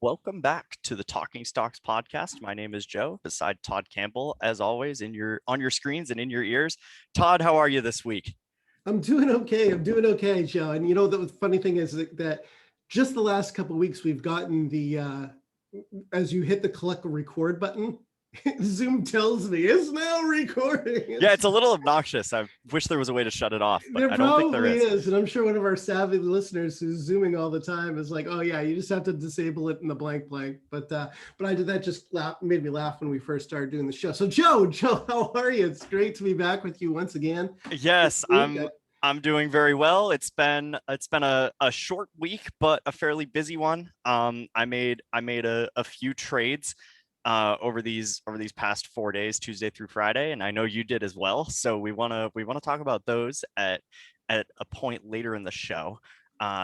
Welcome back to the Talking Stocks podcast. My name is Joe, beside Todd Campbell, as always, on your screens and in your ears. Todd, how are you this week? I'm doing okay. Joe. And the funny thing is that just the last couple of weeks, we've gotten as you hit the click record button, Zoom tells me it's now recording. Yeah, it's a little obnoxious. I wish there was a way to shut it off, but There I don't think there probably is. And I'm sure one of our savvy listeners who's Zooming all the time is like, oh yeah, you just have to disable it in the blank. But I did that just made me laugh when we first started doing the show. So Joe, how are you? It's great to be back with you once again. Yes, I'm doing very well. It's been a short week, but a fairly busy one. I made a few trades over these past 4 days, Tuesday through Friday, and I know you did as well. So we want to talk about those at a point later in the show.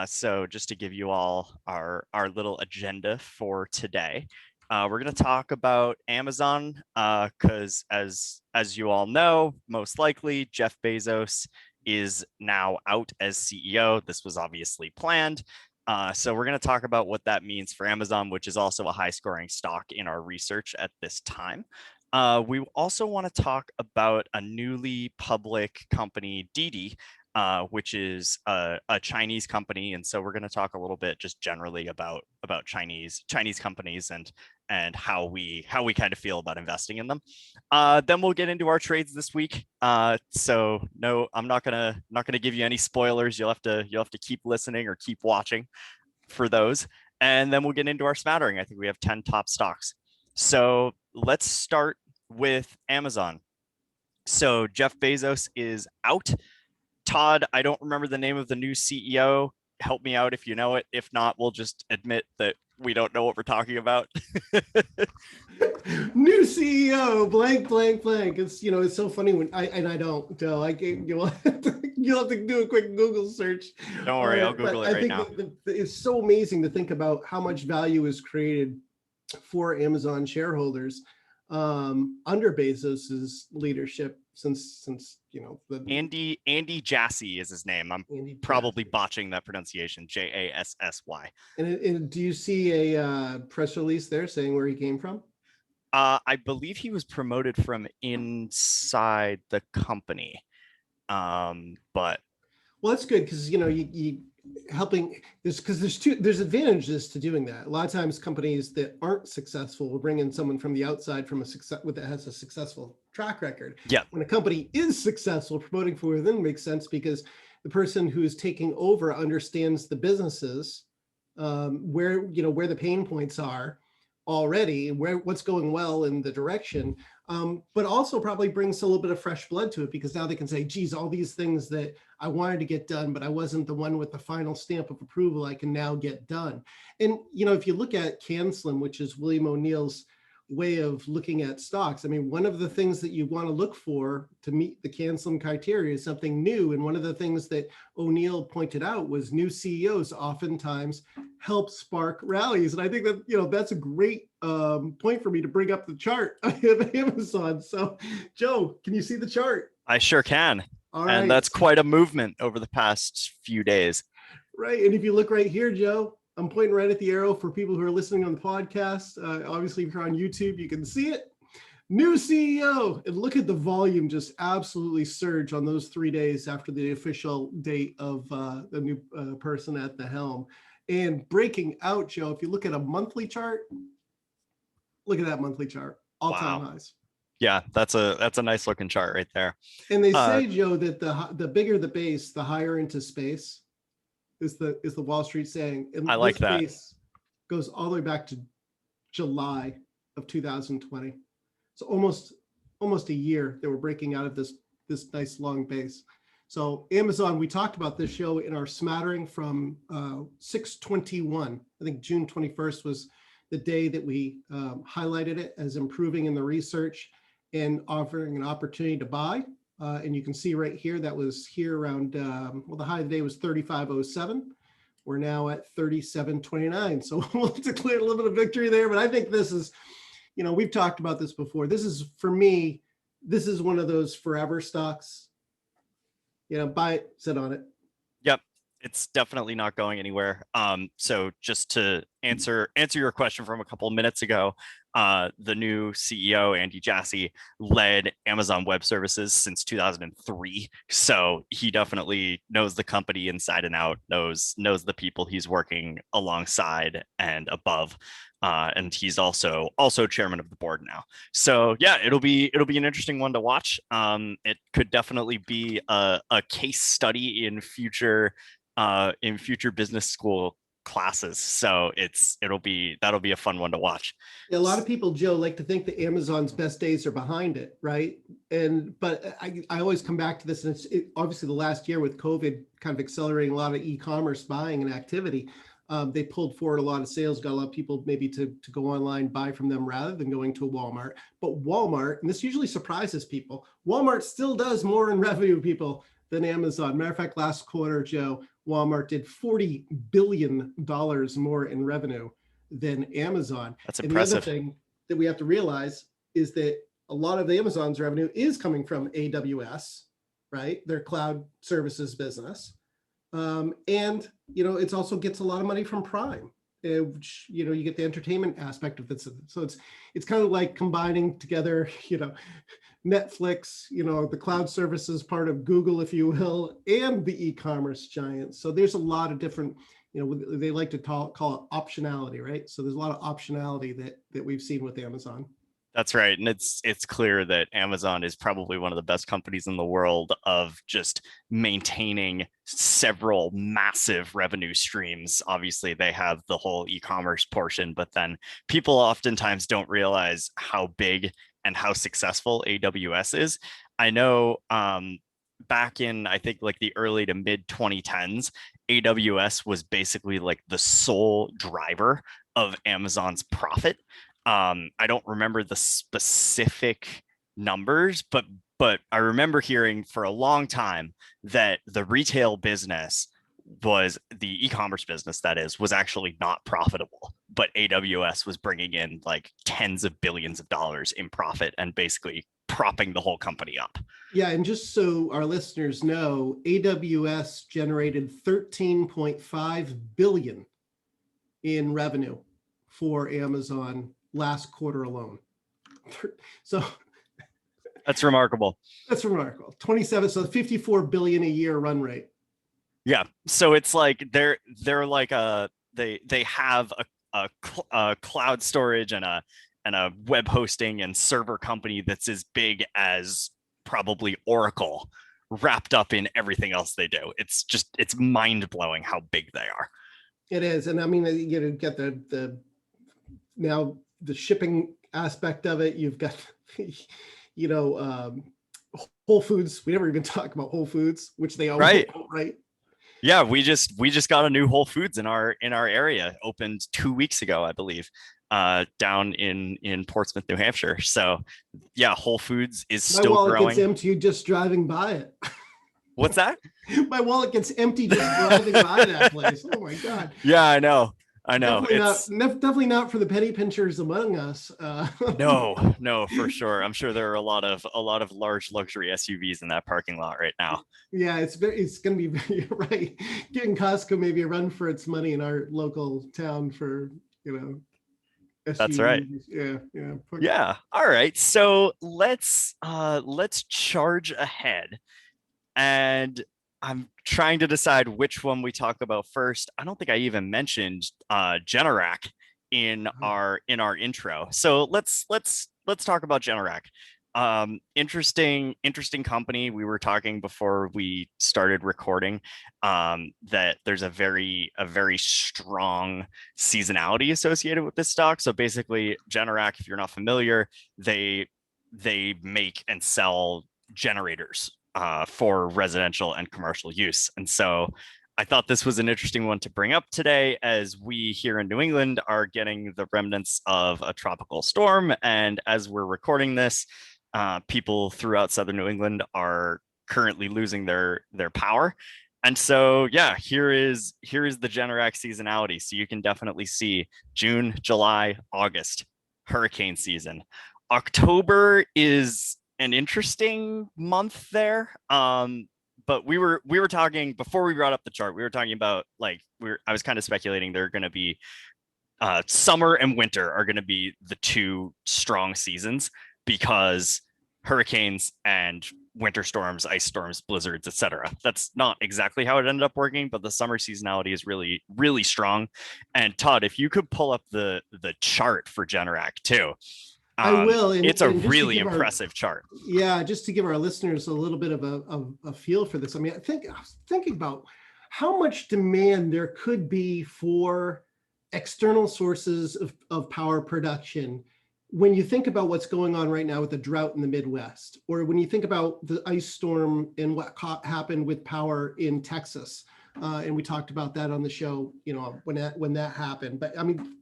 So just to give you all our little agenda for today, we're going to talk about Amazon because as you all know, most likely Jeff Bezos is now out as CEO. This was obviously planned. So we're going to talk about what that means for Amazon, which is also a high scoring stock in our research at this time. We also want to talk about a newly public company, Didi, which is a Chinese company. And so we're going to talk a little bit just generally about Chinese companies and how we kind of feel about investing in them. Then we'll get into our trades this week. So no, I'm not gonna give you any spoilers. You'll have to keep listening or keep watching for those. And then we'll get into our smattering. I think we have 10 top stocks. So let's start with Amazon. So Jeff Bezos is out. Todd, I don't remember the name of the new CEO. Help me out if you know it. If not, we'll just admit that we don't know what we're talking about. New CEO, blank. It's so funny when I don't. You'll have to do a quick Google search. Don't worry, I'll Google it right now. It's so amazing to think about how much value is created for Amazon shareholders under Bezos's leadership since Andy Jassy is his name. I'm probably botching that pronunciation. Jassy. And do you see a press release there saying where he came from? I believe he was promoted from inside the company. But well, that's good because you helping this because there's advantages to doing that. A lot of times companies that aren't successful will bring in someone from the outside that has a successful track record. Yeah. When a company is successful, promoting from within makes sense because the person who is taking over understands the businesses, where the pain points are already, what's going well in the direction, but also probably brings a little bit of fresh blood to it because now they can say, geez, all these things that I wanted to get done, but I wasn't the one with the final stamp of approval, I can now get done. And, if you look at CanSlim, which is William O'Neill's way of looking at stocks, I mean, one of the things that you want to look for to meet the CanSlim criteria is something new. And one of the things that O'Neill pointed out was new CEOs oftentimes help spark rallies. And I think that, that's a great point for me to bring up the chart of Amazon. So Joe, can you see the chart? I sure can. All right. And that's quite a movement over the past few days. Right. And if you look right here, Joe, I'm pointing right at the arrow for people who are listening on the podcast. Obviously, if you're on YouTube, you can see it. New CEO. And look at the volume just absolutely surge on those 3 days after the official date of the new person at the helm. And breaking out, Joe, if you look at a monthly chart, look at that monthly chart, all-time highs. Yeah, that's a nice looking chart right there. And they say, Joe, that the bigger the base, the higher into space is the Wall Street saying. And I like that. Base goes all the way back to July of 2020. So almost a year that we're breaking out of this nice long base. So Amazon, we talked about this show in our smattering from 6/21. I think June 21st was the day that we highlighted it as improving in the research and offering an opportunity to buy. And you can see right here, that was here around, the high of the day was 35.07. We're now at 37.29. So we'll declare a little bit of victory there. But I think this is, we've talked about this before. This is, for me, this is one of those forever stocks. Buy it, sit on it. Yep. It's definitely not going anywhere. So just to answer your question from a couple of minutes ago, the new CEO Andy Jassy led Amazon Web Services since 2003, so he definitely knows the company inside and out, knows the people he's working alongside and above. And he's also chairman of the board now. So yeah, it'll be an interesting one to watch. It could definitely be a case study in future business school classes. So that'll be a fun one to watch. Yeah, a lot of people, Joe, like to think that Amazon's best days are behind it, right? But I always come back to this, and obviously the last year with COVID kind of accelerating a lot of e-commerce buying and activity. They pulled forward a lot of sales, got a lot of people maybe to go online, buy from them rather than going to a Walmart. But Walmart, and this usually surprises people, Walmart still does more in revenue, people, than Amazon. Matter of fact, last quarter, Joe, Walmart did $40 billion more in revenue than Amazon. That's and the other impressive. thing that we have to realize is that a lot of Amazon's revenue is coming from AWS, right? Their cloud services business. And, it also gets a lot of money from Prime, which, you get the entertainment aspect of this. So it's kind of like combining together, Netflix, the cloud services part of Google, if you will, and the e-commerce giants. So there's a lot of different, they like to call it optionality, right? So there's a lot of optionality that we've seen with Amazon. That's right. And it's clear that Amazon is probably one of the best companies in the world of just maintaining several massive revenue streams. Obviously, they have the whole e-commerce portion, but then people oftentimes don't realize how big and how successful AWS is. I know back in, I think, like the early to mid 2010s, AWS was basically like the sole driver of Amazon's profit. I don't remember the specific numbers, but I remember hearing for a long time that the retail business was the e-commerce business, that is, was actually not profitable, but AWS was bringing in like tens of billions of dollars in profit and basically propping the whole company up. Yeah, and just so our listeners know, AWS generated 13.5 billion in revenue for Amazon last quarter alone. So that's remarkable. That's remarkable. 27, so 54 billion a year run rate. Yeah. So it's like they're like they have a cloud storage and a web hosting and server company that's as big as probably Oracle wrapped up in everything else they do. It's mind blowing how big they are. It is. And I mean, you get now the shipping aspect of it. You've got, Whole Foods. We never even talk about Whole Foods, which they own, right? Yeah, we just got a new Whole Foods in our area. Opened 2 weeks ago, I believe, down in Portsmouth, New Hampshire. So yeah, Whole Foods is still growing. My wallet gets empty just driving by it. What's that? My wallet gets empty just driving by that place. Oh my God. Yeah, I know. Definitely not for the penny pinchers among us. No, for sure. I'm sure there are a lot of large luxury SUVs in that parking lot right now. Yeah, it's going to be very right. Getting Costco maybe a run for its money in our local town for SUVs. That's right. Yeah. All right. So let's charge ahead, and I'm trying to decide which one we talk about first. I don't think I even mentioned Generac in our intro. So let's talk about Generac. Interesting company. We were talking before we started recording that there's a very strong seasonality associated with this stock. So basically, Generac, if you're not familiar, they make and sell generators for residential and commercial use. And so I thought this was an interesting one to bring up today, as we here in New England are getting the remnants of a tropical storm. And as we're recording this, people throughout Southern New England are currently losing their power. And so, yeah, here is the Generac seasonality. So you can definitely see June, July, August, hurricane season. October is an interesting month there, but we were talking before we brought up the chart. We were talking about like I was kind of speculating they're going to be summer and winter are going to be the two strong seasons because hurricanes and winter storms, ice storms, blizzards, etc. That's not exactly how it ended up working, but the summer seasonality is really, really strong. And Todd, if you could pull up the chart for Generac too. I will. It's a really impressive chart. Yeah, just to give our listeners a little bit of a feel for this. I mean, I was thinking about how much demand there could be for external sources of power production when you think about what's going on right now with the drought in the Midwest, or when you think about the ice storm and what happened with power in Texas. And we talked about that on the show, when that happened. But I mean,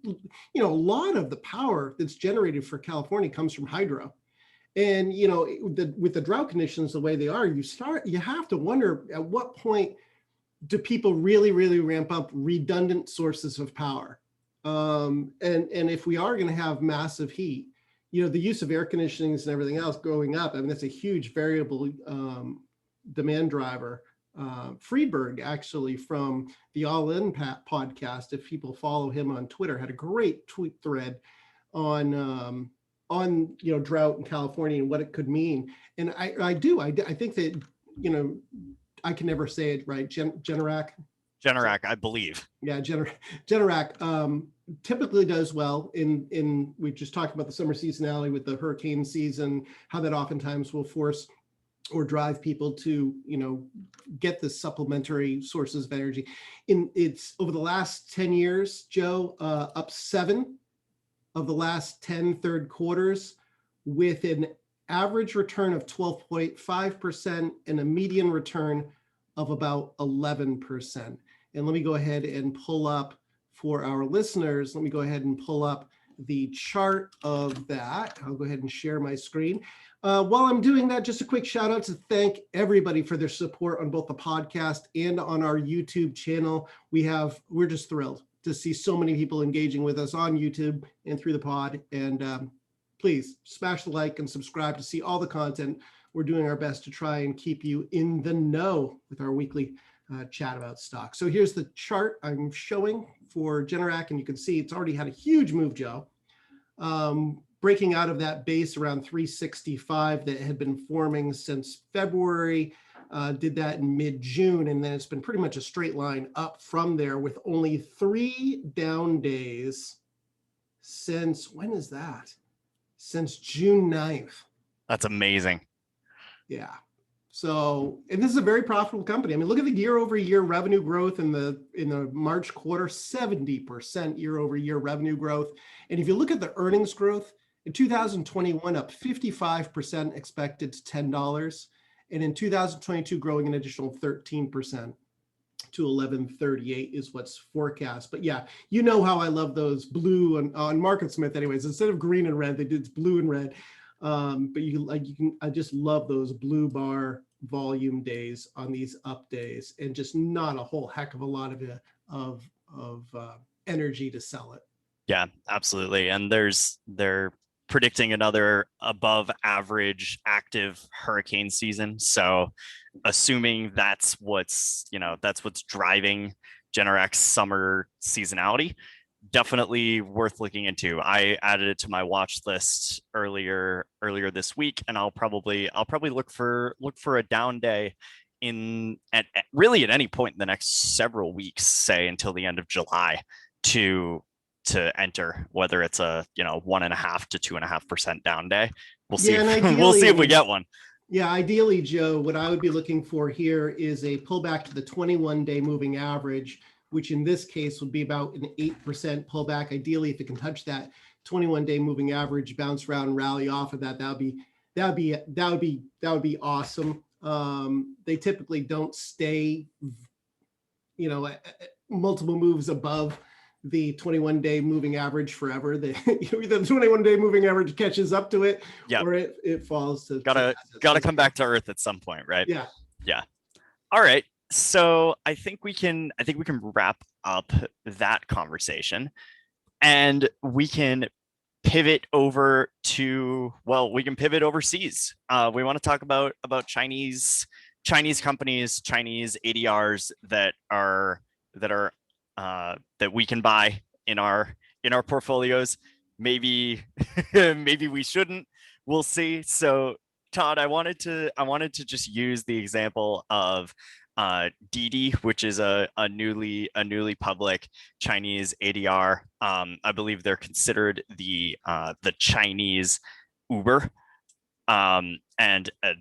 a lot of the power that's generated for California comes from hydro. And, with the drought conditions the way they are, you have to wonder at what point do people really, really ramp up redundant sources of power? And if we are going to have massive heat, the use of air conditionings and everything else going up, I mean, that's a huge variable demand driver. Friedberg, actually, from the All In podcast, if people follow him on Twitter, had a great tweet thread on drought in California and what it could mean. And I think that, I can never say it right. Generac, I believe. Yeah, Generac typically does well in we just talked about the summer seasonality with the hurricane season, how that oftentimes will force or drive people to, get the supplementary sources of energy. It's over the last 10 years, Joe, up 7 of the last 10 third quarters with an average return of 12.5% and a median return of about 11%. And let me go ahead and pull up for our listeners. Let me go ahead and pull up the chart of that. I'll go ahead and share my screen. While I'm doing that, just a quick shout out to thank everybody for their support on both the podcast and on our YouTube channel. We're just thrilled to see so many people engaging with us on YouTube and through the pod. And please smash the like and subscribe to see all the content. We're doing our best to try and keep you in the know with our weekly chat about stock. So here's the chart I'm showing for Generac, and you can see it's already had a huge move, Joe. Breaking out of that base around 365 that had been forming since February, did that in mid-June, and then it's been pretty much a straight line up from there with only 3 down days since, when is that? Since June 9th. That's amazing. Yeah. So, and this is a very profitable company. I mean, look at the year-over-year revenue growth in the March quarter, 70% year-over-year revenue growth. And if you look at the earnings growth, in 2021, up 55% expected to $10. And in 2022, growing an additional 13% to 1138 is what's forecast. But yeah, you know how I love those blue on MarketSmith anyways. Instead of green and red, they did blue and red. But I just love those blue bar volume days on these up days, and just not a whole heck of a lot of energy to sell it. Yeah, absolutely. And they're predicting another above average active hurricane season. So assuming that's what's driving Generac's summer seasonality, definitely worth looking into. I added it to my watch list earlier this week, and I'll probably look for a down day at any point in the next several weeks, say until the end of July, to enter, whether it's a 1.5 to 2.5% down day. We'll see. We'll see if we get one. Yeah, ideally, Joe, what I would be looking for here is a pullback to the 21-day moving average, which in this case would be about an 8% pullback. Ideally, if it can touch that 21-day moving average, bounce around and rally off of that, that would be awesome. They typically don't stay, multiple moves above the 21-day moving average forever. The 21-day moving average catches up to it, or it falls to. Gotta come back to earth at some point, right? Yeah. Yeah. All right. So I think we can wrap up that conversation, and we can pivot overseas. We want to talk about Chinese Chinese companies, Chinese ADRs that we can buy in our portfolios. Maybe maybe we shouldn't. We'll see. So Todd, I wanted to just use the example of Didi, which is a newly public Chinese ADR. I believe they're considered the Chinese Uber, and a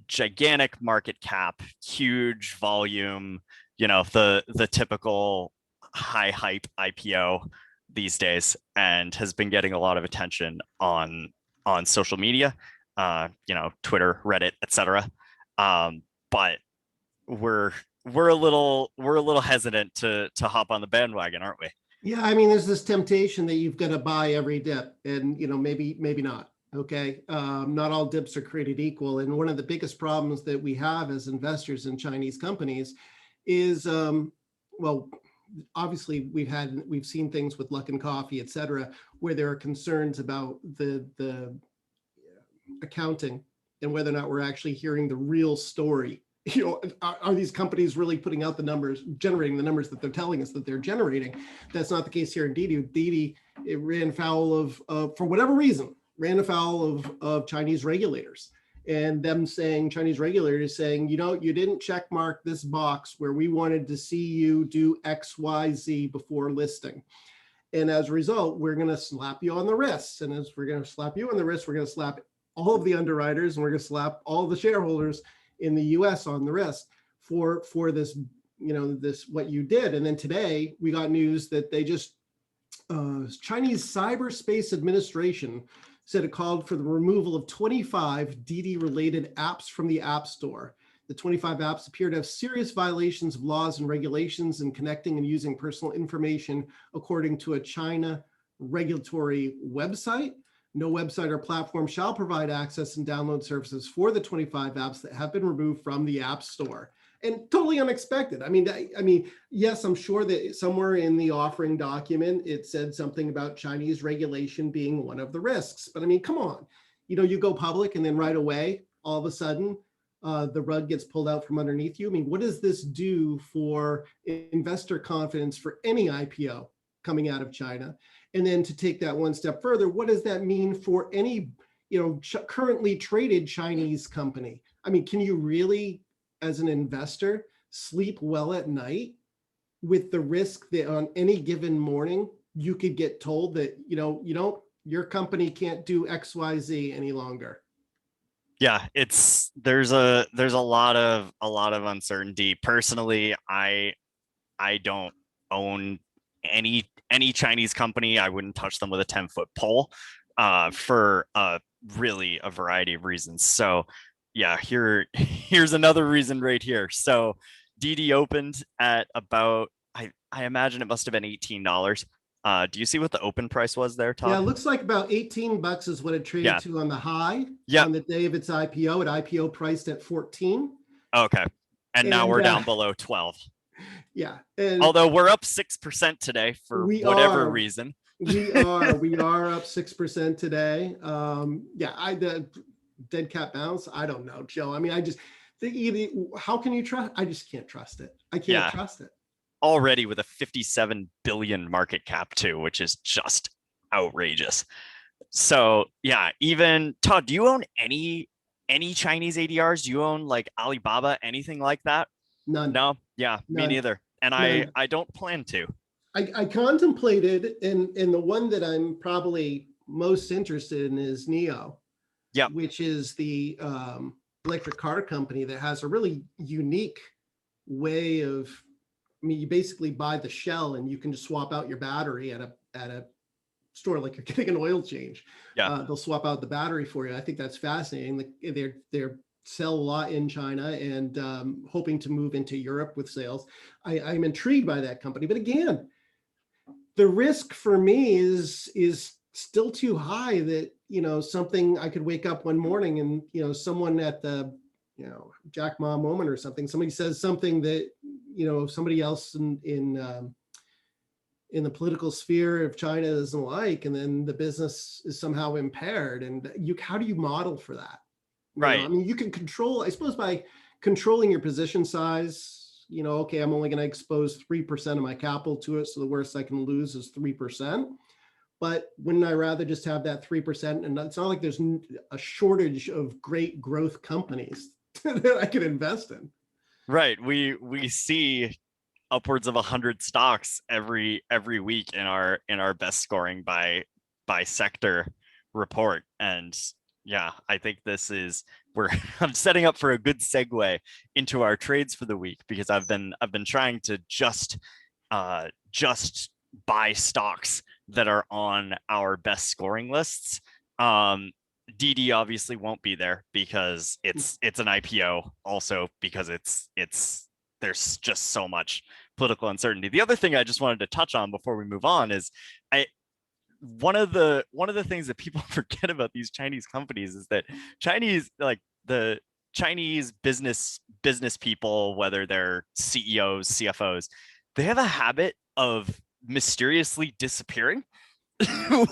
gigantic market cap, huge volume, the typical high hype IPO these days, and has been getting a lot of attention on social media, Twitter, Reddit, etc. But we're a little hesitant to hop on the bandwagon, aren't we? Yeah, I mean, there's this temptation that you've got to buy every dip, and maybe not. Okay, not all dips are created equal, and one of the biggest problems that we have as investors in Chinese companies is, well, obviously we've seen things with Luckin Coffee, et cetera, where there are concerns about the accounting and whether or not we're actually hearing the real story. Are these companies really putting out the numbers, generating the numbers that they're telling us that they're generating? That's not the case here in Didi. Didi, it ran foul of for whatever reason, ran afoul of Chinese regulators, and them saying, Chinese regulators saying, you didn't check mark this box where we wanted to see you do XYZ before listing. And as a result, we're going to slap you on the wrists. And as we're going to slap you on the wrist, we're going to slap all of the underwriters, and we're going to slap all the shareholders in the US on the wrist for this, this, what you did. And then today we got news that they just, Chinese Cyberspace Administration said it called for the removal of 25 Didi related apps from the App Store. The 25 apps appear to have serious violations of laws and regulations in connecting and using personal information, according to a China regulatory website. No website or platform shall provide access and download services for the 25 apps that have been removed from the App Store. And totally unexpected. I mean, yes, I'm sure that somewhere in the offering document, it said something about Chinese regulation being one of the risks. But I mean, come on, you go public and then right away, all of a sudden, the rug gets pulled out from underneath you. I mean, what does this do for investor confidence for any IPO coming out of China? And then to take that one step further, what does that mean for any, currently traded Chinese company? I mean, can you really, as an investor, sleep well at night with the risk that on any given morning, you could get told that, your company can't do XYZ any longer? Yeah, there's a lot of uncertainty. Personally, I don't own any Chinese company. I wouldn't touch them with a 10-foot pole, for really a variety of reasons. So yeah, here's another reason right here. So Didi opened at about, I imagine it must have been $18. Do you see what the open price was there, Todd? Yeah, it looks like about $18 is what it traded to on the high. On the day of its IPO. It IPO priced at 14. Okay. And now we're down below 12. Yeah. Although we're up 6% today for whatever reason. we are up 6% today. The dead cat bounce. I don't know, Joe. I mean, I just think how can you trust? I just can't trust it. I can't trust it. Already with a 57 billion market cap too, which is just outrageous. So yeah, even Todd, do you own any Chinese ADRs? Do you own like Alibaba, anything like that? None. No. Yeah, me neither. And I don't plan to. I contemplated, and the one that I'm probably most interested in is NIO. Yeah. Which is the electric car company that has a really unique way of, I mean, you basically buy the shell and you can just swap out your battery at a store like you're getting an oil change. Yeah. They'll swap out the battery for you. I think that's fascinating. They're sell a lot in China and hoping to move into Europe with sales. I'm intrigued by that company, but again, the risk for me is still too high that, something I could wake up one morning and, someone at the, Jack Ma moment or something, somebody says something that, somebody else in the political sphere of China doesn't like, and then the business is somehow impaired. And how do you model for that? Right. I mean, you can control, I suppose by controlling your position size, okay, I'm only going to expose 3% of my capital to it. So the worst I can lose is 3%. But wouldn't I rather just have that 3%? And it's not like there's a shortage of great growth companies that I could invest in. Right. We see upwards of 100 stocks every week in our best scoring by sector report. And yeah, I think this is I'm setting up for a good segue into our trades for the week, because I've been trying to just buy stocks that are on our best scoring lists. Didi obviously won't be there because it's an IPO, also because it's there's just so much political uncertainty. The other thing I just wanted to touch on before we move on is one of the things that people forget about these Chinese companies is that the Chinese business people, whether they're CEOs, CFOs, they have a habit of mysteriously disappearing,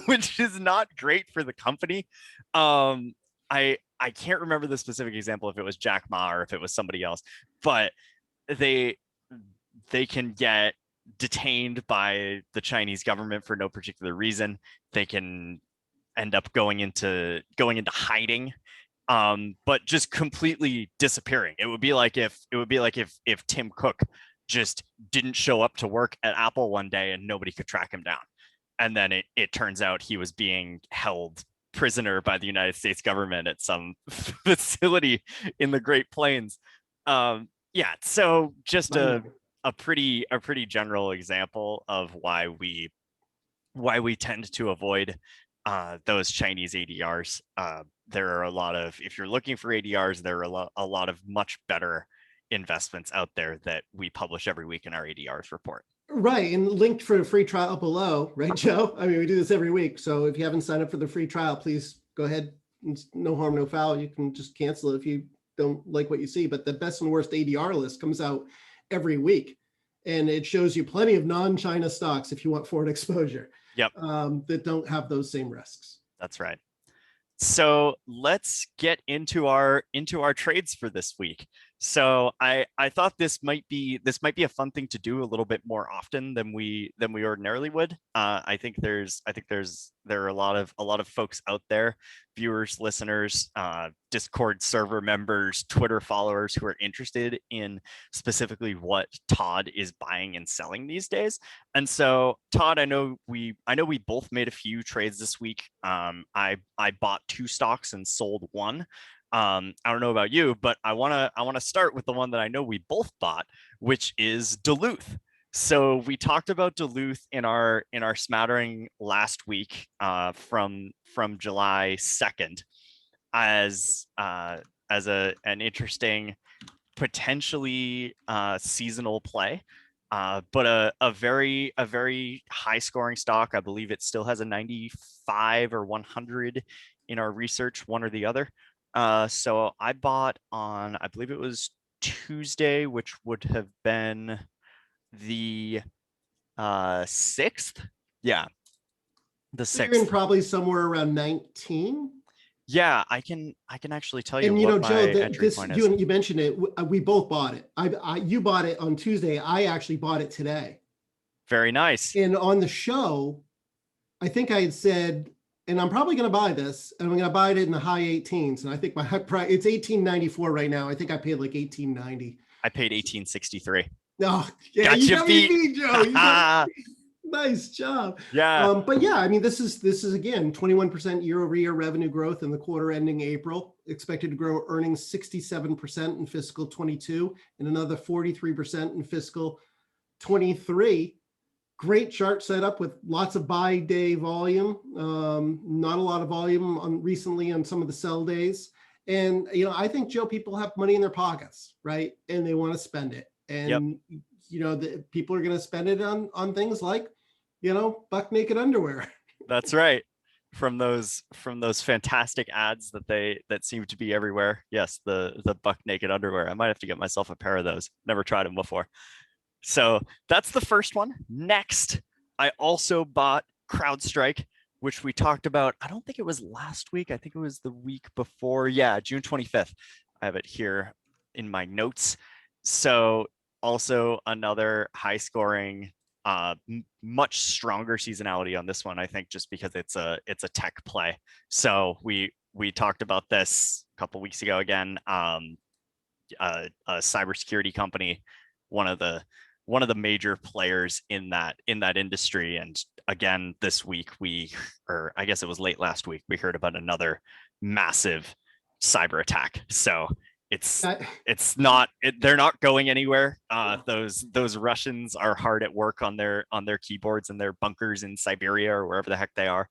which is not great for the company. I can't remember the specific example, if it was Jack Ma or if it was somebody else, but they can get detained by the Chinese government for no particular reason. They can end up going into hiding, but just completely disappearing. It would be like if Tim Cook just didn't show up to work at Apple one day and nobody could track him down. And then it turns out he was being held prisoner by the United States government at some facility in the Great Plains. Yeah, so just a pretty general example of why we tend to avoid those Chinese ADRs. There are a lot of, if you're looking for ADRs, there are a lot of much better investments out there that we publish every week in our ADRs report. Right, and linked for the free trial below, right, Joe? I mean, we do this every week. So if you haven't signed up for the free trial, please go ahead. It's no harm, no foul. You can just cancel it if you don't like what you see. But the best and worst ADR list comes out every week, and it shows you plenty of non-China stocks if you want forward exposure. Yep. That don't have those same risks. That's right. So let's get into our trades for this week. So I thought this might be a fun thing to do a little bit more often than we ordinarily would. I think there are a lot of folks out there, viewers, listeners, Discord server members, Twitter followers, who are interested in specifically what Todd is buying and selling these days. And so, Todd, I know we both made a few trades this week. I bought 2 stocks and sold 1. I don't know about you, but I want to start with the one that I know we both bought, which is Duluth. So we talked about Duluth in our smattering last week, from July 2nd, as an interesting, potentially seasonal play, but a very high scoring stock. I believe it still has a 95 or 100 in our research, one or the other. So I bought on, I believe it was Tuesday, which would have been the 6th. Yeah, the 6th. You're in probably somewhere around 19. Yeah, I can actually tell you. And what Joe, point is. you mentioned it. We both bought it. You bought it on Tuesday. I actually bought it today. Very nice. And on the show, I think I had said, and I'm probably going to buy this, and I'm going to buy it in the high 18s. And I think my price, it's $18.94 right now. I think I paid like $18.90. I paid $18.63. Oh, yeah, Gotcha, you got me beat, Joe. Nice job. Yeah. But yeah, I mean, this is again 21% year-over-year revenue growth in the quarter ending April. Expected to grow earnings 67% in fiscal 22 and another 43% in fiscal 23. Great chart setup with lots of buy day volume. Not a lot of volume recently on some of the sell days. And I think, Joe, people have money in their pockets, right? And they want to spend it. And the people are going to spend it on things like, buck naked underwear. That's right. From those fantastic ads that seem to be everywhere. Yes, the buck naked underwear. I might have to get myself a pair of those. Never tried them before. So that's the first one. Next, I also bought CrowdStrike, which we talked about. I don't think it was last week. I think it was the week before. Yeah, June 25th. I have it here notes. So also another high scoring, much stronger seasonality on this one, I think, just because it's a tech play. So we talked about this a couple weeks ago again. A cybersecurity company, one of the major players in that industry. And again, this week or I guess it was late last week, we heard about another massive cyber attack. So they're not going anywhere. Those Russians are hard at work on their keyboards and their bunkers in Siberia or wherever the heck they are.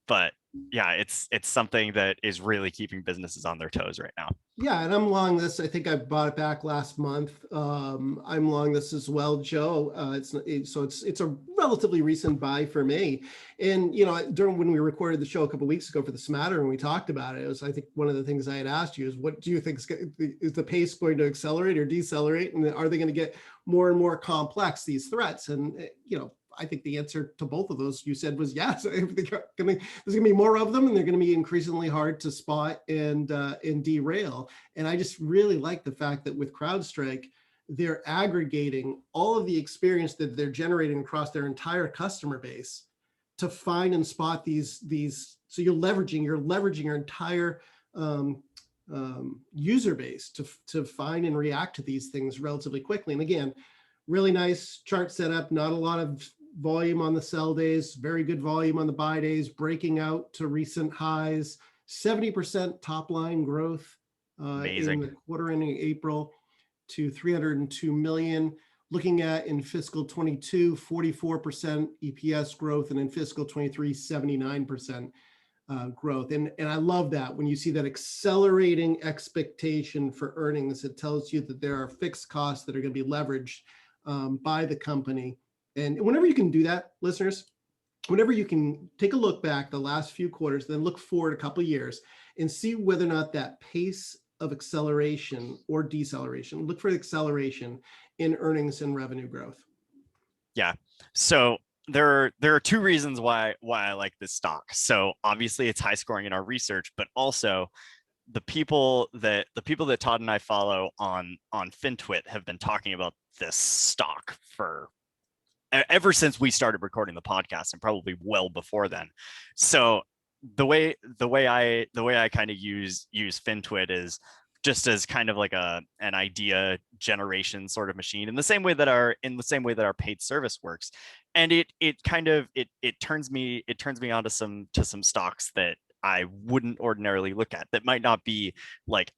But yeah, it's something that is really keeping businesses on their toes right now. Yeah, and I'm long this. I think I bought it back last month. I'm long this as well, Joe. It's a relatively recent buy for me. And during when we recorded the show a couple of weeks ago for the Smatter, and we talked about it, I think one of the things I had asked you is, what do you think is the pace going to accelerate or decelerate, and are they going to get more and more complex, these threats? And I think the answer to both of those you said was yes. There's going to be more of them, and they're going to be increasingly hard to spot and derail. And I just really like the fact that with CrowdStrike, they're aggregating all of the experience that they're generating across their entire customer base to find and spot these. So you're leveraging your entire user base to find and react to these things relatively quickly. And again, really nice chart setup, not a lot of volume on the sell days, very good volume on the buy days, breaking out to recent highs, 70% top line growth in the quarter ending April to 302 million. Looking at in fiscal 22, 44% EPS growth, and in fiscal 23, 79% growth. And I love that when you see that accelerating expectation for earnings, it tells you that there are fixed costs that are going to be leveraged by the company. And whenever you can do that, listeners, whenever you can take a look back the last few quarters, then look forward a couple of years and see whether or not that pace of acceleration or deceleration, look for the acceleration in earnings and revenue growth. Yeah. So there are two reasons why I like this stock. So obviously it's high scoring in our research, but also the people that Todd and I follow on FinTwit have been talking about this stock for ever since we started recording the podcast, and probably well before then. So the way I kind of use FinTwit is just as kind of like an idea generation sort of machine, in the same way that our paid service works. And it turns me onto some stocks that I wouldn't ordinarily look at, that might not be like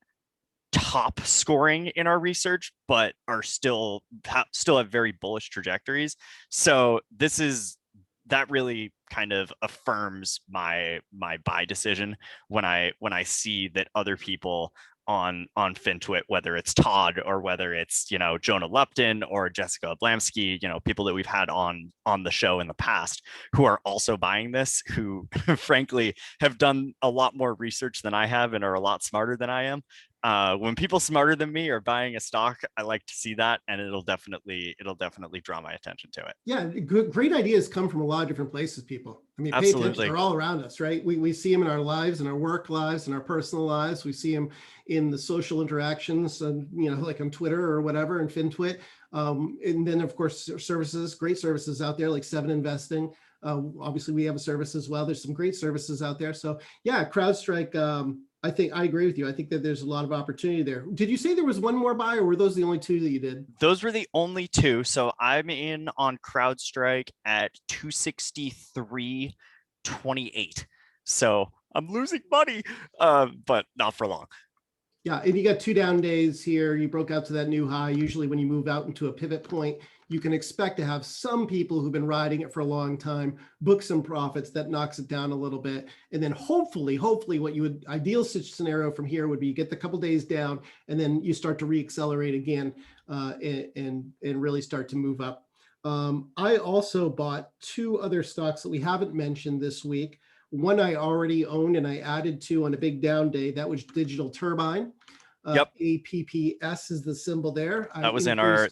top scoring in our research, but are still have very bullish trajectories. So that really kind of affirms my buy decision when I see that other people on FinTwit, whether it's Todd or whether it's Jonah Lupton or Jessica Blamsky, people that we've had on the show in the past, who are also buying this, who frankly have done a lot more research than I have and are a lot smarter than I am. When people smarter than me are buying a stock, I like to see that, and it'll definitely draw my attention to it. Yeah, great ideas come from a lot of different places, people. I mean, pay attention, they're all around us, right? We see them in our lives, in our work lives, in our personal lives. We see them in the social interactions, and like on Twitter or whatever, and FinTwit. And then of course, services, great services out there like Seven Investing. Obviously, we have a service as well. There's some great services out there. So yeah, CrowdStrike. I think I agree with you. I think that there's a lot of opportunity there. Did you say there was one more buy, or were those the only two that you did? Those were the only two. So I'm in on CrowdStrike at 263.28. So I'm losing money, but not for long. Yeah, and you got 2 down days here. You broke out to that new high. Usually when you move out into a pivot point, you can expect to have some people who've been riding it for a long time book some profits. That knocks it down a little bit. And then hopefully what you would, ideal scenario from here would be you get the couple days down and then you start to reaccelerate again and really start to move up. I also bought 2 other stocks that we haven't mentioned this week. One I already owned and I added to on a big down day. That was Digital Turbine. Yep. APPS is the symbol there. That was in our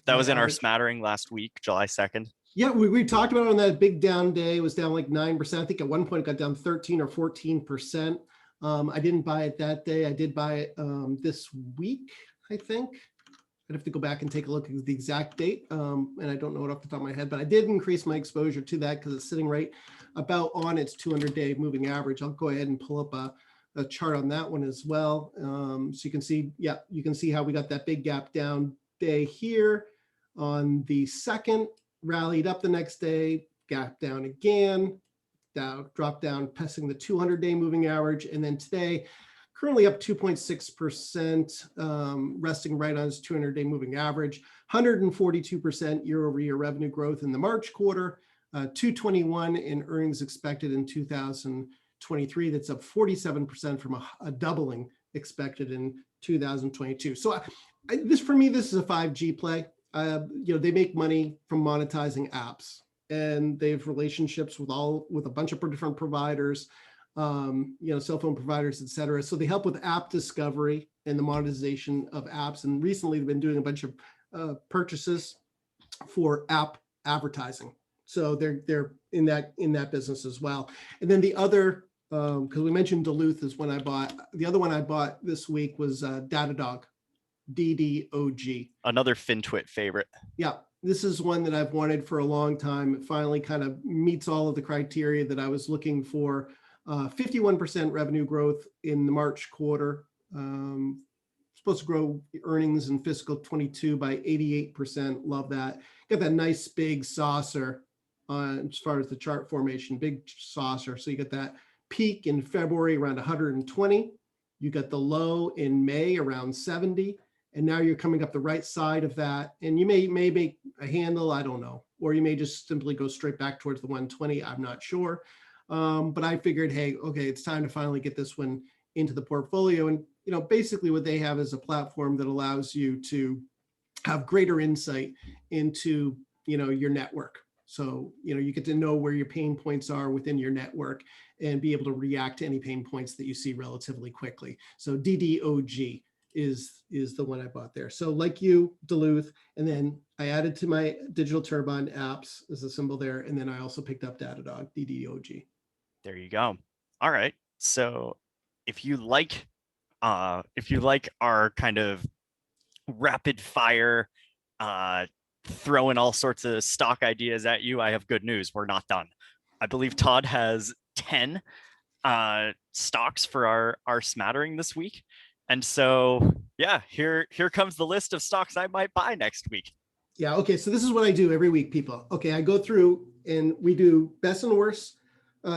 smattering last week, July 2nd. Yeah, we talked about it on that big down day. It was down like 9%. I think at one point it got down 13 or 14%. I didn't buy it that day. I did buy it this week, I think. I'd have to go back and take a look at the exact date. And I don't know it off the top of my head, but I did increase my exposure to that because it's sitting right about on its 200-day moving average. I'll go ahead and pull up a chart on that one as well. So you can see, yeah, you can see how we got that big gap down day here on the 2nd, rallied up the next day, gap down again, dropped down, passing the 200-day moving average. And then today, currently up 2.6%, resting right on its 200-day moving average, 142% year-over-year revenue growth in the March quarter, 221 in earnings expected in 2023. That's up 47% from a doubling expected in 2022. So for me, this is a 5G play. They make money from monetizing apps, and they have relationships with a bunch of different providers, cell phone providers, et cetera. So they help with app discovery and the monetization of apps. And recently they've been doing a bunch of purchases for app advertising. So they're in that business as well. And then the other, because we mentioned Duluth is one I bought. The other one I bought this week was Datadog, DDOG. Another FinTwit favorite. Yeah. This is one that I've wanted for a long time. It finally kind of meets all of the criteria that I was looking for. 51% revenue growth in the March quarter. Supposed to grow earnings in fiscal 22 by 88%. Love that. Got that nice big saucer as far as the chart formation, big saucer. So you get that peak in February around 120. You got the low in May around 70. And now you're coming up the right side of that. And you may make a handle, I don't know. Or you may just simply go straight back towards the 120. I'm not sure. But I figured, hey, okay, it's time to finally get this one into the portfolio. And, basically what they have is a platform that allows you to have greater insight into, your network. So, you get to know where your pain points are within your network and be able to react to any pain points that you see relatively quickly. So DDOG is the one I bought there. So like you, Duluth, and then I added to my Digital Turbine apps as a symbol there. And then I also picked up Datadog, DDOG. There you go. All right. So if you like our kind of rapid fire, throwing all sorts of stock ideas at you, I have good news. We're not done. I believe Todd has 10 stocks for our smattering this week. And so, yeah, here comes the list of stocks I might buy next week. Yeah. Okay. So this is what I do every week, people. Okay. I go through and we do best and worst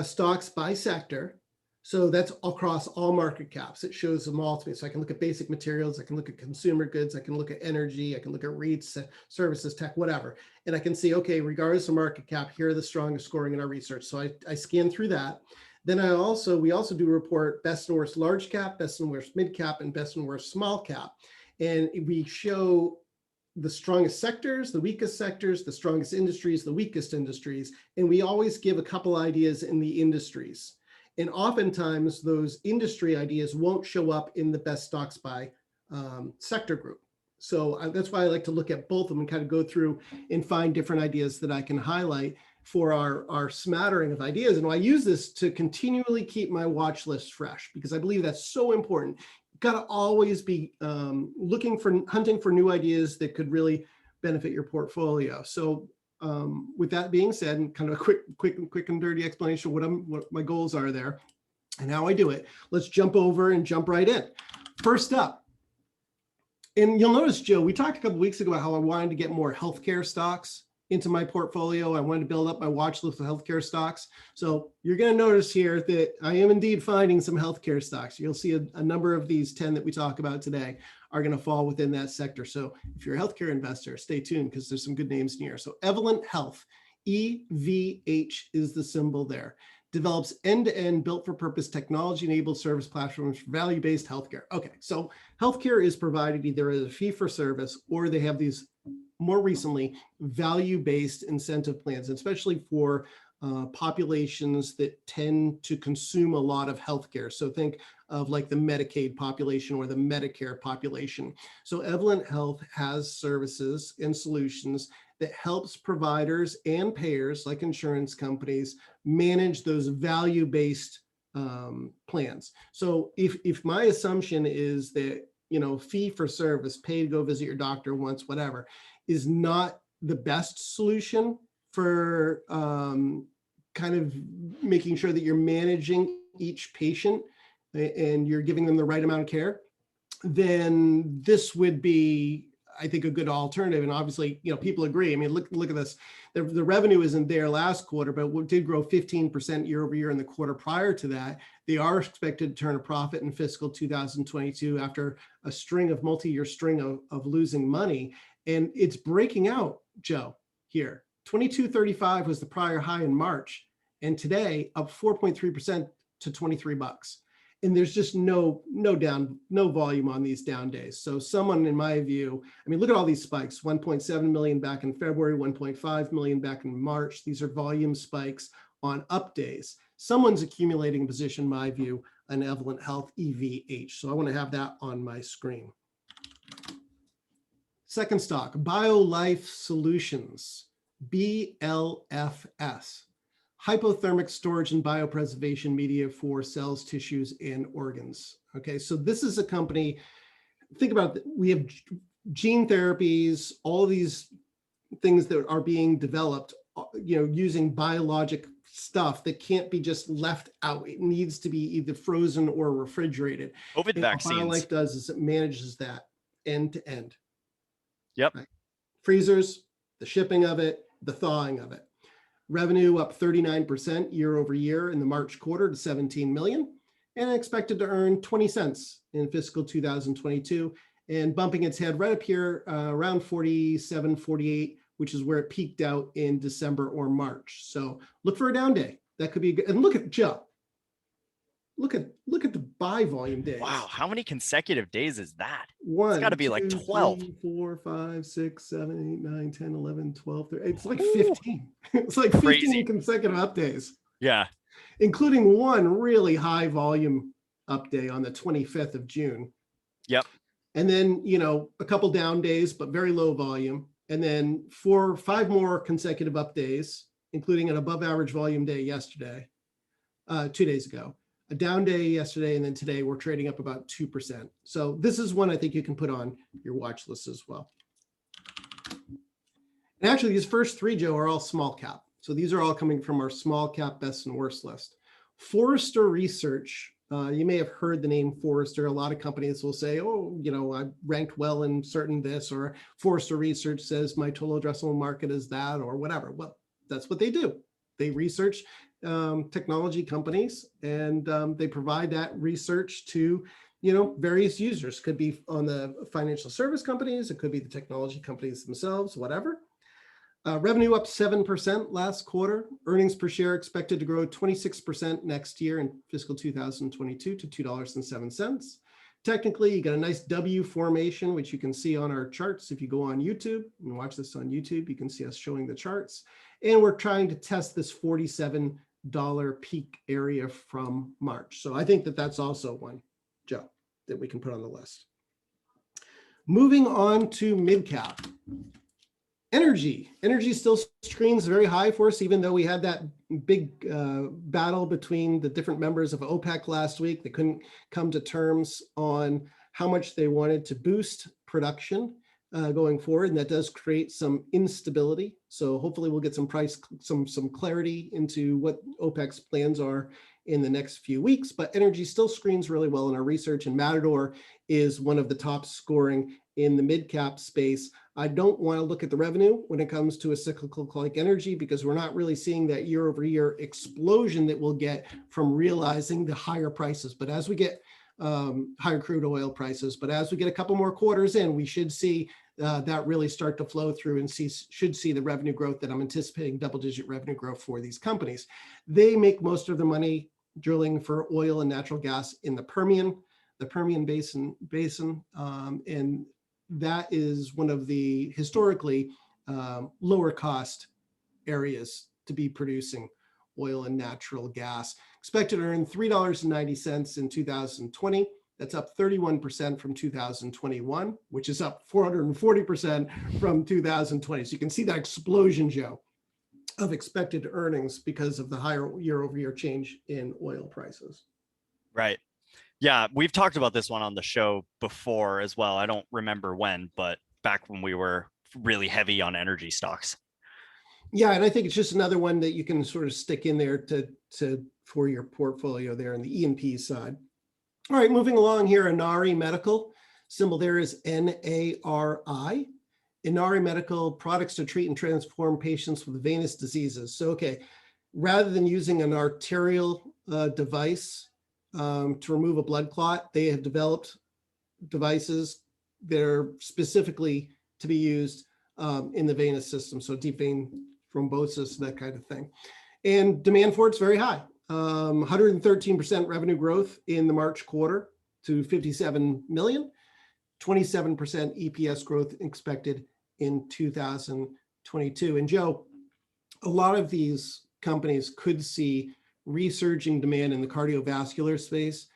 stocks by sector. So that's across all market caps. It shows them all to me. So I can look at basic materials. I can look at consumer goods. I can look at energy. I can look at REITs, services, tech, whatever. And I can see, okay, regardless of market cap, here are the strongest scoring in our research. So I scan through that. Then we also do report best and worst large cap, best and worst mid cap, and best and worst small cap. And we show the strongest sectors, the weakest sectors, the strongest industries, the weakest industries. And we always give a couple ideas in the industries. And oftentimes those industry ideas won't show up in the best stocks by sector group. So that's why I like to look at both of them and kind of go through and find different ideas that I can highlight for our smattering of ideas. And I use this to continually keep my watch list fresh because I believe that's so important. You've got to always be hunting for new ideas that could really benefit your portfolio. So with that being said, and kind of a quick and dirty explanation of what my goals are there and how I do it, let's jump right in. First up, and you'll notice, Joe, we talked a couple of weeks ago about how I wanted to get more healthcare stocks into my portfolio. I wanted to build up my watch list of healthcare stocks. So you're going to notice here that I am indeed finding some healthcare stocks. You'll see a number of these 10 that we talk about today are going to fall within that sector. So if you're a healthcare investor, stay tuned because there's some good names in here. So Evolent Health, EVH is the symbol there. Develops end-to-end built-for-purpose technology-enabled service platforms for value-based healthcare. Okay, so healthcare is provided either as a fee-for-service or they have these, more recently, value-based incentive plans, especially for populations that tend to consume a lot of healthcare. So think of like the Medicaid population or the Medicare population. So Evolent Health has services and solutions that helps providers and payers like insurance companies manage those value-based plans. So if my assumption is that fee for service, pay to go visit your doctor once, whatever, is not the best solution for kind of making sure that you're managing each patient and you're giving them the right amount of care, then this would be, I think, a good alternative. And obviously, people agree. I mean, look at this. The revenue isn't there last quarter, but we did grow 15% year over year in the quarter prior to that. They are expected to turn a profit in fiscal 2022 after a multi-year string of losing money. And it's breaking out, Joe, here. 22.35 was the prior high in March, and today up 4.3% to $23. And there's just no volume on these down days. So someone, in my view, I mean, look at all these spikes: 1.7 million back in February, 1.5 million back in March. These are volume spikes on up days. Someone's accumulating a position, in my view, an Evolent Health EVH. So I want to have that on my screen. Second stock, BioLife Solutions, BLFS. Hypothermic storage and biopreservation media for cells, tissues, and organs. Okay, so this is a company, think about it, we have gene therapies, all these things that are being developed, using biologic stuff that can't be just left out. It needs to be either frozen or refrigerated. COVID vaccines. What BioLife does is it manages that end to end. Yep. Right. Freezers, the shipping of it, the thawing of it. Revenue up 39% year over year in the March quarter to 17 million, and expected to earn 20 cents in fiscal 2022, and bumping its head right up here around 47, 48, which is where it peaked out in December or March. So look for a down day. That could be good. And look at Joe. Look at the buy volume days. Wow, how many consecutive days is that? One, it's got to be like 12. 3, 4, 5, 6, 7, 8, 9, 10, 11, 12, 13. It's like 15. It's like 15 Crazy. consecutive up days. Yeah. Including one really high volume up day on the 25th of June. Yep. And then, a couple down days, but very low volume. And then 4 or 5 more consecutive up days, including an above average volume day yesterday, 2 days ago. A down day yesterday, and then today we're trading up about 2%. So this is one I think you can put on your watch list as well. And actually, these first 3, Joe, are all small cap. So these are all coming from our small cap best and worst list. Forrester Research, you may have heard the name Forrester. A lot of companies will say, oh, I ranked well in certain this, or Forrester Research says my total addressable market is that, or whatever. Well, that's what they do. They research technology companies, and they provide that research to various users. Could be on the financial service companies, it could be the technology companies themselves, whatever. Revenue up 7% last quarter. Earnings per share expected to grow 26% next year in fiscal 2022 to $2.07. Technically, you got a nice W formation, which you can see on our charts. If you go on YouTube and watch this on YouTube, you can see us showing the charts. And we're trying to test this $47 peak area from March. So I think that that's also one, Joe, that we can put on the list. Moving on to mid-cap. Energy still screens very high for us, even though we had that big battle between the different members of OPEC last week. They couldn't come to terms on how much they wanted to boost production going forward, and that does create some instability. So hopefully we'll get some clarity into what OPEC's plans are in the next few weeks. But energy still screens really well in our research, and Matador is one of the top scoring in the mid-cap space. I don't want to look at the revenue when it comes to a cyclical like energy, because we're not really seeing that year-over-year explosion that we'll get from realizing the higher prices. But as we get higher crude oil prices, but as we get a couple more quarters in, we should see that really start to flow through, and should see the revenue growth that I'm anticipating, double-digit revenue growth for these companies. They make most of their money drilling for oil and natural gas in the Permian Basin, and that is one of the historically lower cost areas to be producing oil and natural gas. Expected to earn $3.90 in 2020. That's up 31% from 2021, which is up 440% from 2020. So you can see that explosion, Joe, of expected earnings because of the higher year-over-year change in oil prices. Right. Yeah, we've talked about this one on the show before as well. I don't remember when, but back when we were really heavy on energy stocks. Yeah, and I think it's just another one that you can sort of stick in there for your portfolio there on the E&P side. All right, moving along here, Inari Medical, symbol there is NARI. Inari Medical, products to treat and transform patients with venous diseases. So, okay, rather than using an arterial device to remove a blood clot, they have developed devices that are specifically to be used in the venous system. So deep vein thrombosis, that kind of thing. And demand for it's very high. 113% revenue growth in the March quarter to 57 million, 27% EPS growth expected in 2022. And Joe, a lot of these companies could see resurging demand in the cardiovascular space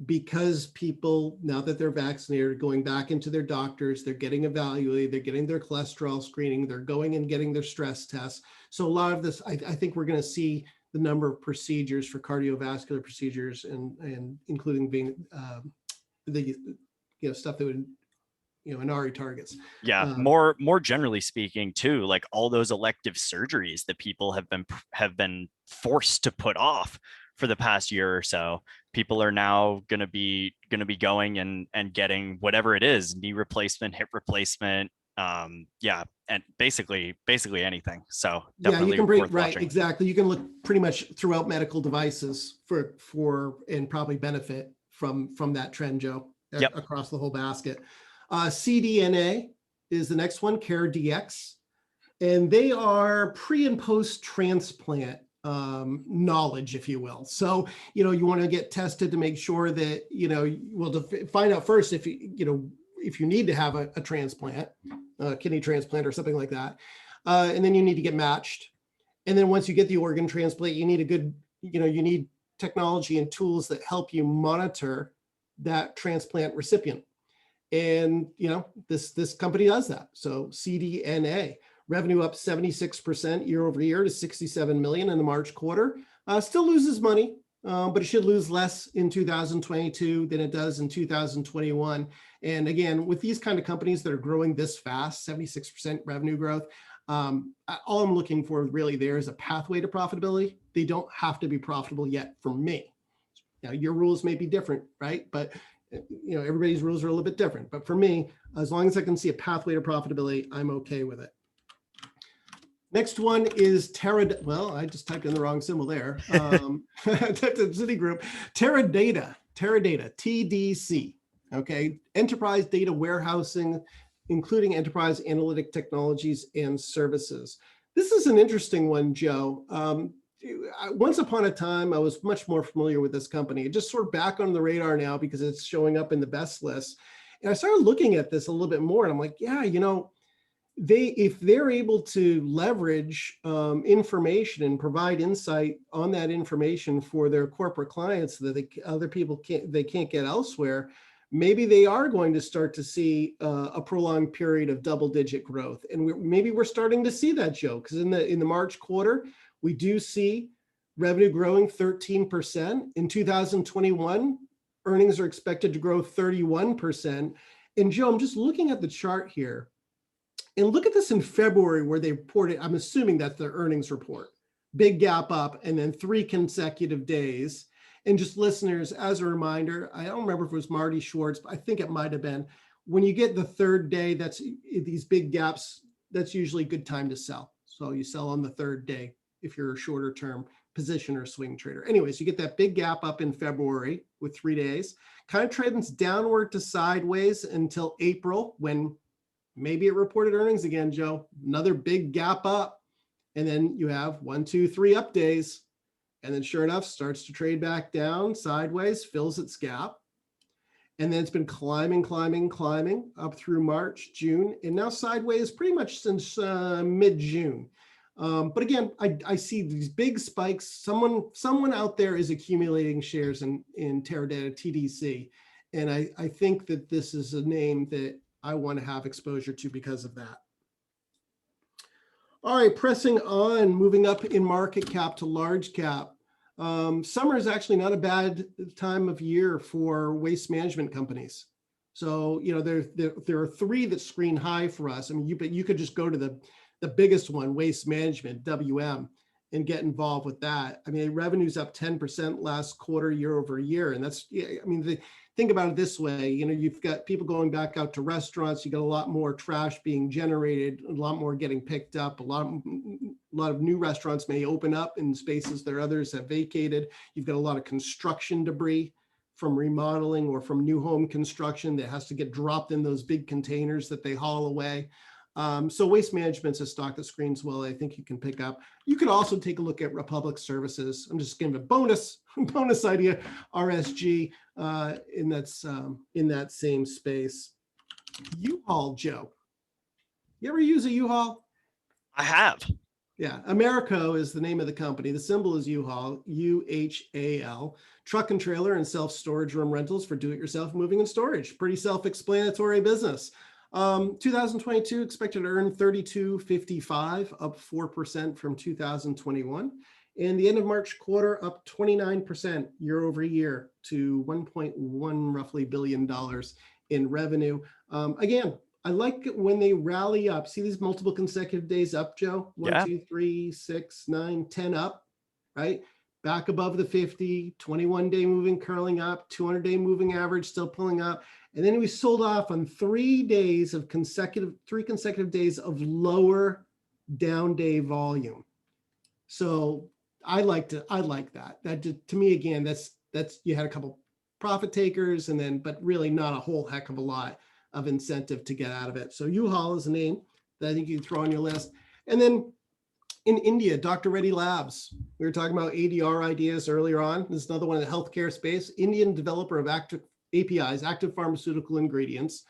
because people, now that they're vaccinated, are going back into their doctors, they're getting evaluated, they're getting their cholesterol screening, they're going and getting their stress tests. So a lot of this, I think we're going to see the number of procedures for cardiovascular procedures and including being the stuff that would Inari targets. Yeah, more generally speaking too, like all those elective surgeries that people have been forced to put off for the past year or so. People are now going to be going and getting whatever it is, knee replacement, hip replacement, yeah, and basically anything. So definitely yeah, you can bring, worth right, watching. exactly. You can look pretty much throughout medical devices for and probably benefit from that trend, Joe, Yep. across the whole basket. CDNA is the next one, CareDx, and they are pre and post transplant knowledge, if you will. So, you want to get tested to make sure that, well, to find out first if you need to have a transplant, kidney transplant or something like that. And then you need to get matched. And then once you get the organ transplant, you need a good, you need technology and tools that help you monitor that transplant recipient. And, this company does that. So CDNA, revenue up 76% year over year to 67 million in the March quarter. Still loses money, but it should lose less in 2022 than it does in 2021. And again, with these kind of companies that are growing this fast, 76% revenue growth, all I'm looking for really there is a pathway to profitability. They don't have to be profitable yet for me. Now, your rules may be different, right? But everybody's rules are a little bit different. But for me, as long as I can see a pathway to profitability, I'm okay with it. Next one is well, I just typed in the wrong symbol there. Citigroup, Teradata, TDC, okay? Enterprise data warehousing, including enterprise analytic technologies and services. This is an interesting one, Joe. Once upon a time, I was much more familiar with this company. It just sort of back on the radar now because it's showing up in the best list. And I started looking at this a little bit more and I'm like, yeah, if they're able to leverage information and provide insight on that information for their corporate clients that other people can't get elsewhere, maybe they are going to start to see a prolonged period of double-digit growth. And maybe we're starting to see that, Joe, because in the March quarter, we do see revenue growing 13%. In 2021, earnings are expected to grow 31%. And Joe, I'm just looking at the chart here. And look at this in February where they reported, I'm assuming that's their earnings report. Big gap up and then 3 consecutive days. And just listeners, as a reminder, I don't remember if it was Marty Schwartz, but I think it might have been. When you get the third day, that's these big gaps, that's usually a good time to sell. So you sell on the third day if you're a shorter term position or swing trader. Anyways, you get that big gap up in February with 3 days, kind of trends downward to sideways until April when maybe it reported earnings again, Joe, another big gap up. And then you have 1, 2, 3 up days. And then sure enough, starts to trade back down sideways, fills its gap. And then it's been climbing up through March, June, and now sideways pretty much since mid-June. But again, I see these big spikes. Someone out there is accumulating shares in Teradata TDC. And I think that this is a name that I want to have exposure to because of that. All right, pressing on, moving up in market cap to large cap. Summer is actually not a bad time of year for waste management companies. So, you know, there are three that screen high for us. I mean, you could just go to the biggest one, Waste Management, WM, and get involved with that. I mean, revenue's up 10% last quarter, year over year. And that's, I mean, think about it this way, you know, you've got people going back out to restaurants, you got a lot more trash being generated, a lot more getting picked up, a lot of new restaurants may open up in spaces that others have vacated. You've got a lot of construction debris from remodeling or from new home construction that has to get dropped in those big containers that they haul away. So waste management's a stock that screens well, I think you can pick up. You could also take a look at Republic Services. I'm just giving a bonus idea, RSG, in that same space. U-Haul, Joe. You ever use a U-Haul? I have. Yeah, Americo is the name of the company. The symbol is U-Haul, U-H-A-L. Truck and trailer and self-storage room rentals for do-it-yourself moving and storage. Pretty self-explanatory business. 2022 expected to earn 32.55, up 4% from 2021. And the end of March quarter up 29% year over year to $1.1 roughly billion in revenue. Again, I like it when they rally up. See these multiple consecutive days up, Joe? 1, 2, 3, 6, 9, 10 up, right? Back above the 50, 21-day moving curling up, 200-day moving average still pulling up. And then we sold off on 3 consecutive days of lower down day volume. So I like that. That to me, again, that's you had a couple profit takers and then, but really not a whole heck of a lot of incentive to get out of it. So U-Haul is a name that I think you can throw on your list. And then in India, Dr. Reddy Labs. We were talking about ADR ideas earlier on. This is another one in the healthcare space. Indian developer of active APIs, active pharmaceutical ingredients,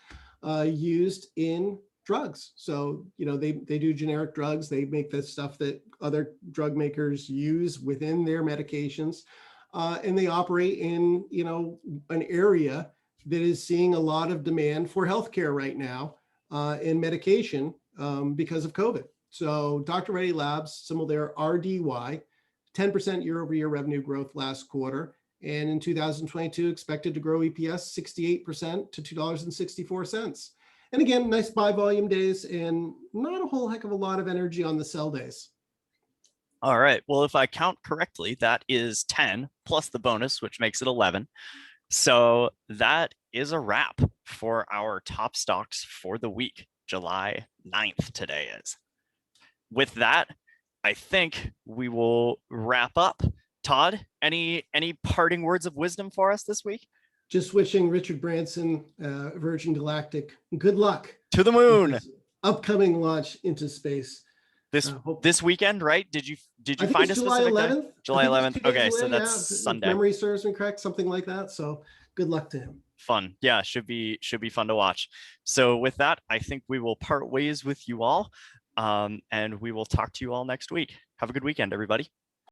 used in drugs. So, you know, they do generic drugs. They make the stuff that other drug makers use within their medications. And they operate in, you know, an area that is seeing a lot of demand for healthcare right now in medication because of COVID. So Dr. Reddy Labs, symbol there, RDY, 10% year over year revenue growth last quarter. And in 2022, expected to grow EPS 68% to $2.64. And again, nice buy volume days and not a whole heck of a lot of energy on the sell days. All right. Well, if I count correctly, that is 10 plus the bonus, which makes it 11. So that is a wrap for our top stocks for the week. July 9th today is. With that, I think we will wrap up. Todd, any parting words of wisdom for us this week? Just wishing Richard Branson, Virgin Galactic, good luck to the moon. Upcoming launch into space. This weekend, right? Did you find a July specific 11th? day? July 11th. Okay, so that's Sunday. If memory serves me correct, something like that. So good luck to him. Fun. Yeah, should be fun to watch. So with that, I think we will part ways with you all. And we will talk to you all next week. Have a good weekend, everybody.